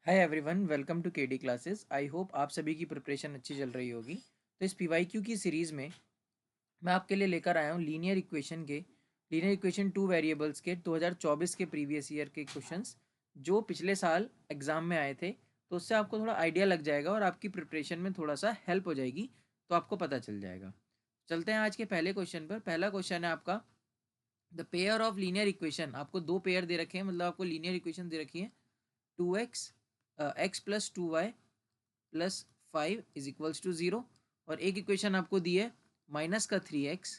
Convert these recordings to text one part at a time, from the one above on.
Hi everyone, welcome to KD classes. I hope आप सभी की प्रिपरेशन अच्छी चल रही होगी। तो इस पीवाईक्यू की सीरीज़ में मैं आपके लिए लेकर आया हूँ लीनियर इक्वेशन टू वेरिएबल्स के 2024 के प्रीवियस ईयर के क्वेश्चंस जो पिछले साल एग्ज़ाम में आए थे। तो उससे आपको थोड़ा आइडिया लग जाएगा और आपकी प्रिपरेशन में थोड़ा सा हेल्प हो जाएगी, तो आपको पता चल जाएगा। चलते हैं आज के पहले क्वेश्चन पर। पहला क्वेश्चन है आपका, the pair of linear equation. आपको दो पेयर दे रखे हैं, मतलब आपको लीनियर इक्वेशन दे रखी है। 2x x plus 2y plus 5 is equals to 0, और एक इक्वेशन आपको दी है माइनस का 3x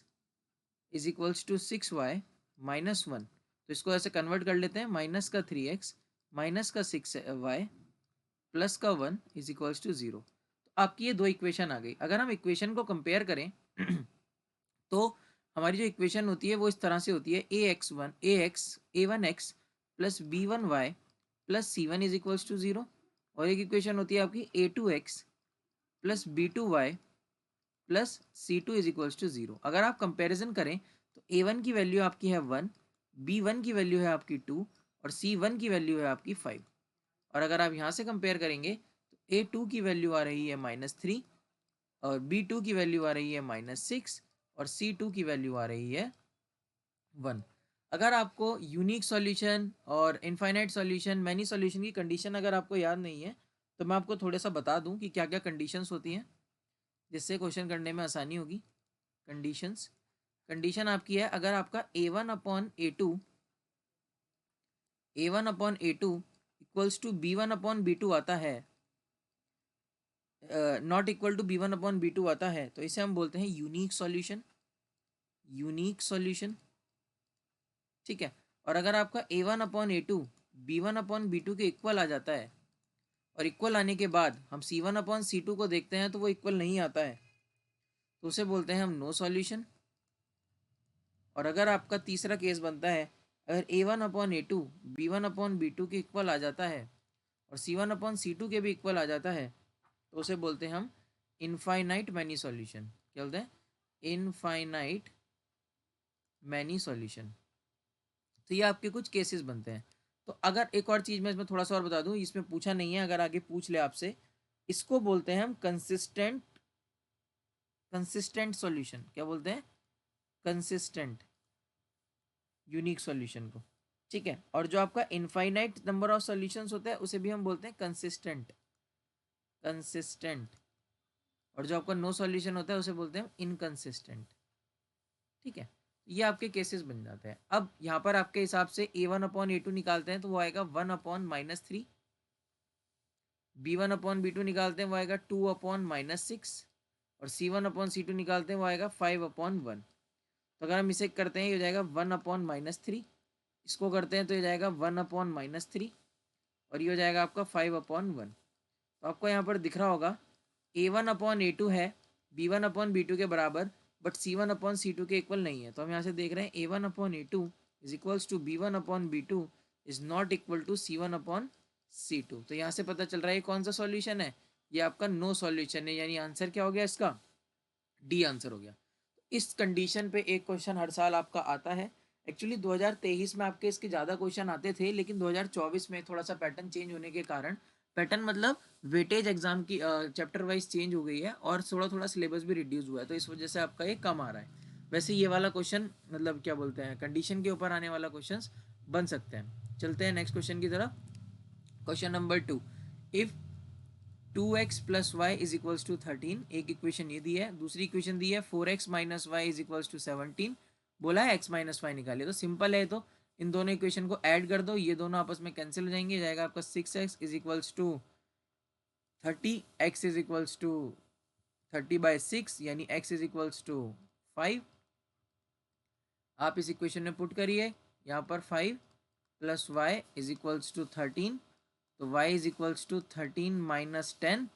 is equals to 6y minus 1। तो इसको ऐसे कन्वर्ट कर लेते हैं, माइनस का 3x माइनस का 6y प्लस का 1 इज इक्वल्स टू 0। तो आपकी ये दो इक्वेशन आ गई। अगर हम इक्वेशन को कंपेयर करें तो हमारी जो इक्वेशन होती है वो इस तरह से होती है, a1x plus b1y plus c1 is equals to 0, और एक इक्वेशन होती है आपकी a2x plus b2y plus c2 is equals to 0। अगर आप कंपैरिजन करें तो a1 की वैल्यू आपकी है 1, b1 की वैल्यू है आपकी 2, और c1 की वैल्यू है आपकी 5। और अगर आप यहाँ से कंपेयर करेंगे तो a2 की वैल्यू आ रही है -3, और b2 की वैल्यू आ रही है -6, और c2 की वैल्यू आ रही है 1। अगर आपको यूनिक सॉल्यूशन और इनफाइनाइट सॉल्यूशन, मैनी सॉल्यूशन की कंडीशन अगर आपको याद नहीं है, तो मैं आपको थोड़ा सा बता दूं कि क्या क्या कंडीशंस होती हैं जिससे क्वेश्चन करने में आसानी होगी। कंडीशंस, कंडीशन आपकी है, अगर आपका a1 upon a2 equals to b1 upon b2 आता है, not equal to b1 upon b2 आता है, तो इसे हम बोलते हैं यूनिक सॉल्यूशन। यूनिक सॉल्यूशन, ठीक है। और अगर आपका a1 upon a2 b1 upon b2 के इक्वल आ जाता है, और इक्वल आने के बाद हम c1 अपॉन c2 को देखते हैं तो वो इक्वल नहीं आता है, तो उसे बोलते हैं हम नो सॉल्यूशन। और अगर आपका तीसरा केस बनता है, अगर a1 upon a2 b1 upon b2 के इक्वल आ जाता है, और c1 अपॉन c2 के भी इक्वल आ जाता है, तो उसे बोलते हैं हम इनफाइनाइट मैनी सॉल्यूशन। क्या बोलते हैं? Infinite many solution. तो ये आपके कुछ केसेस बनते हैं। तो अगर एक और चीज़ मैं इसमें थोड़ा सा और बता दूं, इसमें पूछा नहीं है, अगर आगे पूछ ले आपसे, इसको बोलते हैं हम कंसिस्टेंट सॉल्यूशन। क्या बोलते हैं? कंसिस्टेंट यूनिक सॉल्यूशन को, ठीक है। और जो आपका इनफाइनाइट नंबर ऑफ सॉल्यूशंस होता है उसे भी हम बोलते हैं कंसिस्टेंट। कंसिस्टेंट। और जो आपका नो सॉल्यूशन होता है उसे बोलते हैं हम इनकंसिस्टेंट, ठीक है। ये आपके केसेस बन जाते हैं। अब यहाँ पर आपके हिसाब से a1 अपॉन a2 निकालते हैं तो वो आएगा 1 अपॉन -3, b1 अपॉन b2 निकालते हैं वो आएगा 2 अपॉन -6, और c1 अपॉन c2 निकालते हैं वो आएगा 5 अपॉन 1। तो अगर हम इसे करते हैं ये हो जाएगा 1 अपॉन -3, इसको करते हैं तो ये जाएगा 1 अपॉन -3, और ये हो जाएगा आपका 5 अपॉन 1। तो आपको यहाँ पर दिख रहा होगा a1 अपॉन a2 है b1 अपॉन b2 के बराबर, बट c1 अपॉन c2 के इक्वल नहीं है। तो हम यहाँ से देख रहे हैं a1 upon a2 is equals to b1 upon b2 is not equal to c1 upon c2। तो यहाँ से पता चल रहा है ये कौन सा सॉल्यूशन है, ये आपका नो सॉल्यूशन है, यानी आंसर क्या हो गया इसका? डी आंसर हो गया। इस कंडीशन पे एक क्वेश्चन हर साल आपका आता है। एक्चुअली 2023 में आपके इसके ज़्यादा क्वेश्चन आते थे, लेकिन 2024 में थोड़ा सा पैटर्न चेंज होने के कारण, पैटर्न मतलब वेटेज एग्जाम की चैप्टर वाइज चेंज हो गई है, और थोड़ा थोड़ा सिलेबस भी रिड्यूस हुआ है, तो इस वजह से आपका ये कम आ रहा है। वैसे ये वाला क्वेश्चन मतलब क्या बोलते हैं, कंडीशन के ऊपर आने वाला क्वेश्चन बन सकते हैं। चलते हैं नेक्स्ट क्वेश्चन की तरफ। Question number 2, if 2x plus y is equals to 13, एक इक्वेशन ये दी है। दूसरी इक्वेशन दी है 4x minus y is equals to 17, बोला है x माइनस वाई निकालिए। तो सिंपल है, तो इन दोनों इक्वेशन को ऐड कर दो, ये दोनों आपस में कैंसिल हो जाएंगे, जाएगा आपका 6x is equals to 30, x is equals to 30/6, यानी x इज इक्वल्स टू 5। आप इस इक्वेशन में पुट करिए, यहाँ पर 5 plus y is equals to 13, तो y इज इक्वल्स टू 13 - 10,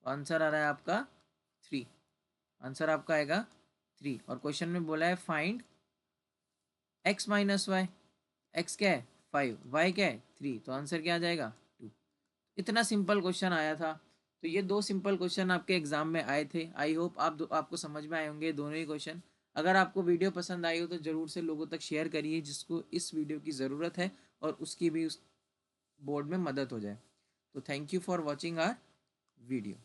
तो आंसर आ रहा है आपका 3। आंसर आपका आएगा 3। और क्वेश्चन में बोला है find x minus y. X क्या है? 5, y क्या है? 3, तो आंसर क्या आ जाएगा? 2। इतना सिंपल क्वेश्चन आया था। तो ये दो सिंपल क्वेश्चन आपके एग्जाम में आए थे। आई होप आपको समझ में आए होंगे दोनों ही क्वेश्चन। अगर आपको वीडियो पसंद आई हो तो ज़रूर से लोगों तक शेयर करिए जिसको इस वीडियो की ज़रूरत है, और उसकी भी उस बोर्ड में मदद हो जाए। तो thank you for watching our video.